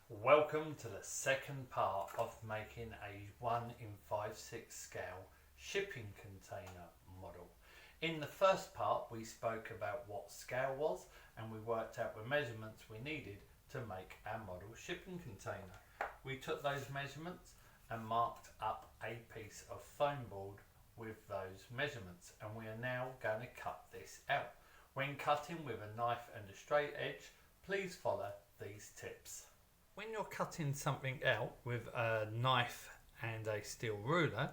Welcome to the second part of making a 1 in 5/6 scale shipping container model. In the first part we spoke about what scale was and we worked out the measurements we needed to make our model shipping container. We took those measurements and marked up a piece of foam board with those measurements, and we are now going to cut this out. When cutting with a knife and a straight edge, please follow these tips. When you're cutting something out with a knife and a steel ruler,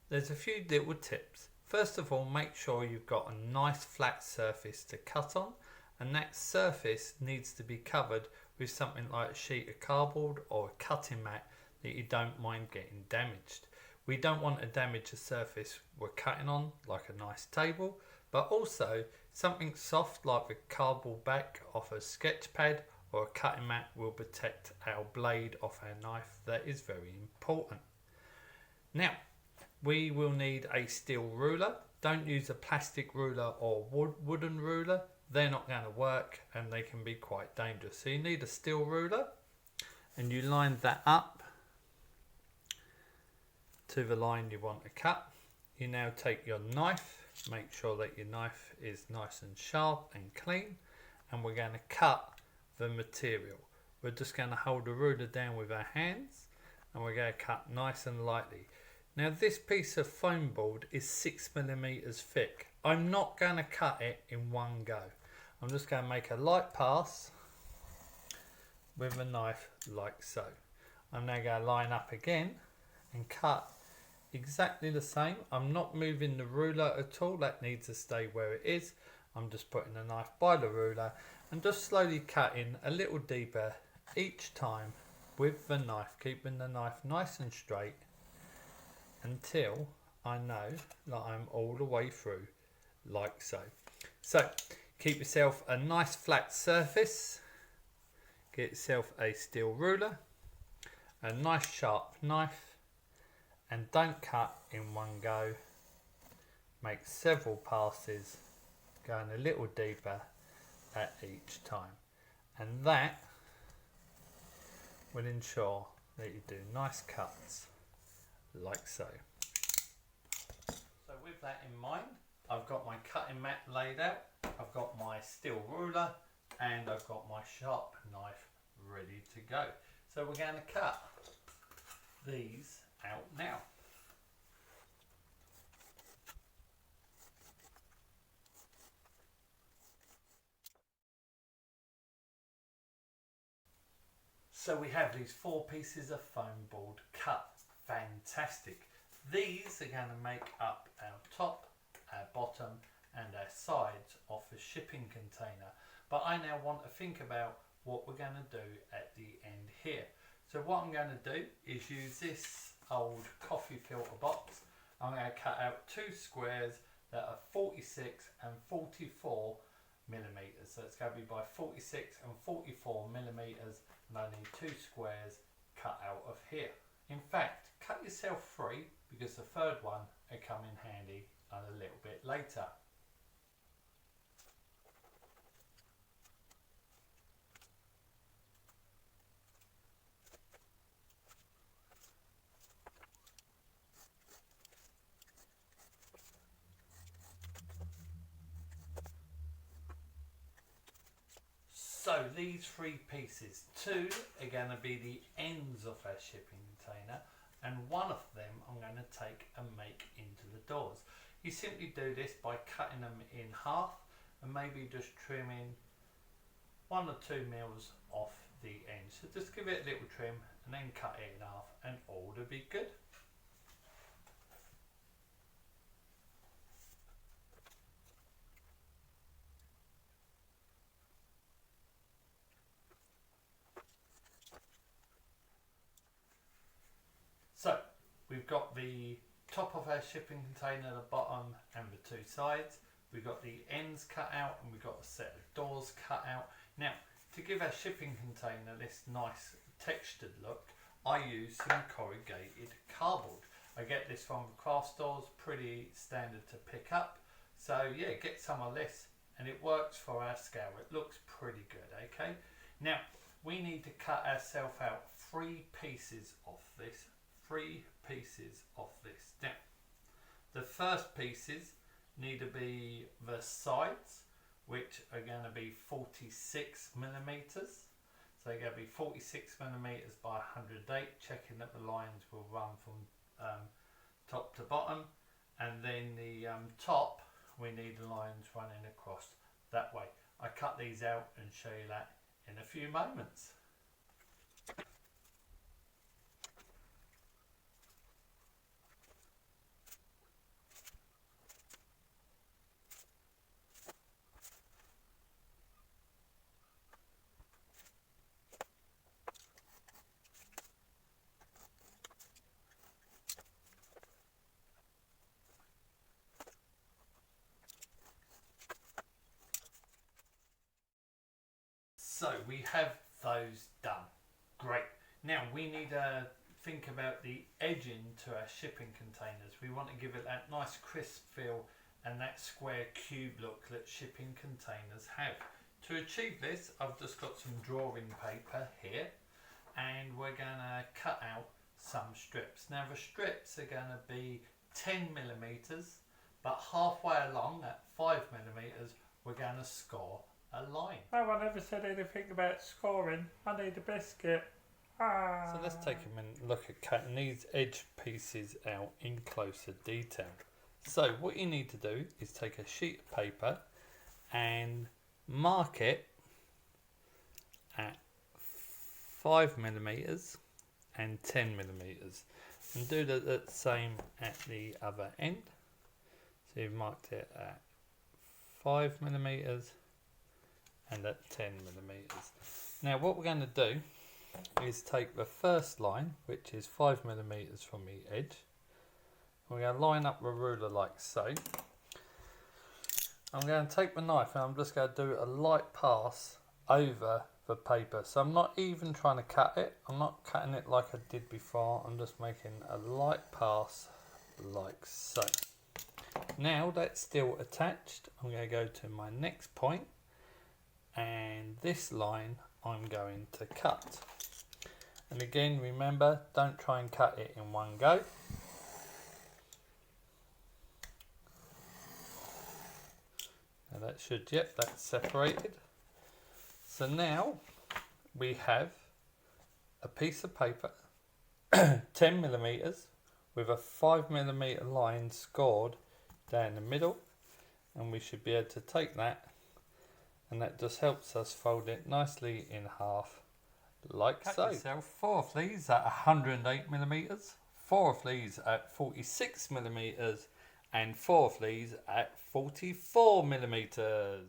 there's a few little tips. First of all, make sure you've got a nice flat surface to cut on, and that surface needs to be covered with something like a sheet of cardboard or a cutting mat that you don't mind getting damaged. We don't want to damage the surface we're cutting on, like a nice table, but also something soft like the cardboard back off a sketch pad or a cutting mat will protect our blade off our knife. That is very important. Now, we will need a steel ruler. Don't use a plastic ruler or wooden ruler. They're not going to work and they can be quite dangerous. So you need a steel ruler, and you line that up to the line you want to cut. You now take your knife, make sure that your knife is nice and sharp and clean, and we're going to cut the material. We're just going to hold the ruler down with our hands and we're going to cut nice and lightly. Now this piece of foam board is 6mm thick. I'm not going to cut it in one go. I'm just going to make a light pass with a knife like so. I'm now going to line up again and cut exactly the same. I'm not moving the ruler at all, that needs to stay where it is. I'm just putting the knife by the ruler and just slowly cutting a little deeper each time with the knife, keeping the knife nice and straight until I know that I'm all the way through like so. So keep yourself a nice flat surface, get yourself a steel ruler, a nice sharp knife, and don't cut in one go. Make several passes, going a little deeper at each time, and that will ensure that you do nice cuts like so. So with that in mind, I've got my cutting mat laid out, I've got my steel ruler, and I've got my sharp knife ready to go. So we're going to cut these out now. So we have these 4 pieces of foam board cut. Fantastic. These are going to make up our top, our bottom and our sides of the shipping container. But I now want to think about what we're going to do at the end here. So what I'm going to do is use this old coffee filter box. I'm going to cut out 2 squares that are 46 and 44 millimeters. So it's going to be by 46 and 44 millimeters, and I need 2 squares cut out of here. In fact, cut yourself free because the third one will come in handy a little bit later. So these 3 pieces, 2 are going to be the ends of our shipping container, and one of them I'm going to take and make into the doors. You simply do this by cutting them in half and maybe just trimming 1 or 2 mils off the end. So just give it a little trim and then cut it in half and all will be good. So we've got the top of our shipping container, the bottom and the 2 sides. We've got the ends cut out and we've got a set of doors cut out. Now to give our shipping container this nice textured look, I use some corrugated cardboard. I get this from the craft stores, pretty standard to pick up. So yeah, get some of this and it works for our scale. It looks pretty good, okay? Now we need to cut ourselves out 3 pieces of this. 3 pieces of this. Now, the first pieces need to be the sides, which are going to be 46 millimeters. So they're going to be 46 millimeters by 108, checking that the lines will run from top to bottom. And then the top, we need lines running across that way. I cut these out and show you that in a few moments. So we have those done. Great. Now we need to think about the edging to our shipping containers. We want to give it that nice crisp feel and that square cube look that shipping containers have. To achieve this, I've just got some drawing paper here, and we're going to cut out some strips. Now the strips are going to be 10 millimeters, but halfway along at 5 millimeters, we're going to score a line. No one ever said anything about scoring. I need a biscuit. Ah. So let's take a minute and look at cutting these edge pieces out in closer detail. So what you need to do is take a sheet of paper and mark it at 5 millimeters and 10 millimeters, and do the same at the other end. So you've marked it at 5 millimeters and at 10 millimeters. Now what we're going to do is take the first line, which is 5 millimeters from the edge. We're going to line up the ruler like so. I'm going to take my knife and I'm just going to do a light pass over the paper. So I'm not even trying to cut it. I'm not cutting it like I did before. I'm just making a light pass like so. Now that's still attached. I'm going to go to my next point, and this line I'm going to cut. And again, remember, don't try and cut it in one go. Now that should, yep, that's separated. So now we have a piece of paper, 10 millimeters, with a 5 millimeter line scored down the middle, and we should be able to take that, and that just helps us fold it nicely in half like so. Cut yourself 4 of these at 108 millimeters, 4 of these at 46 millimeters, and 4 of these at 44 millimeters.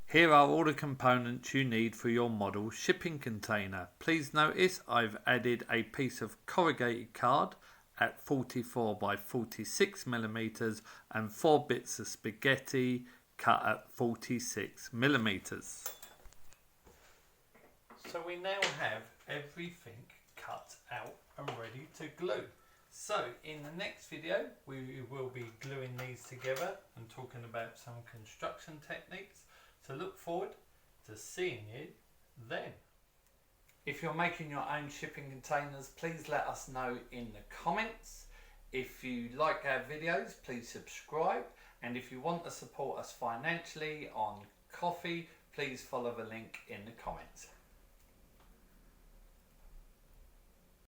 Here are all the components you need for your model shipping container. Please notice I've added a piece of corrugated card at 44 by 46 millimeters and 4 bits of spaghetti cut at 46 millimeters. So we now have everything cut out and ready to glue. So in the next video we will be gluing these together and talking about some construction techniques. So look forward to seeing you then. If you're making your own shipping containers, please let us know in the comments. If you like our videos, please subscribe. And if you want to support us financially on Ko-fi, please follow the link in the comments.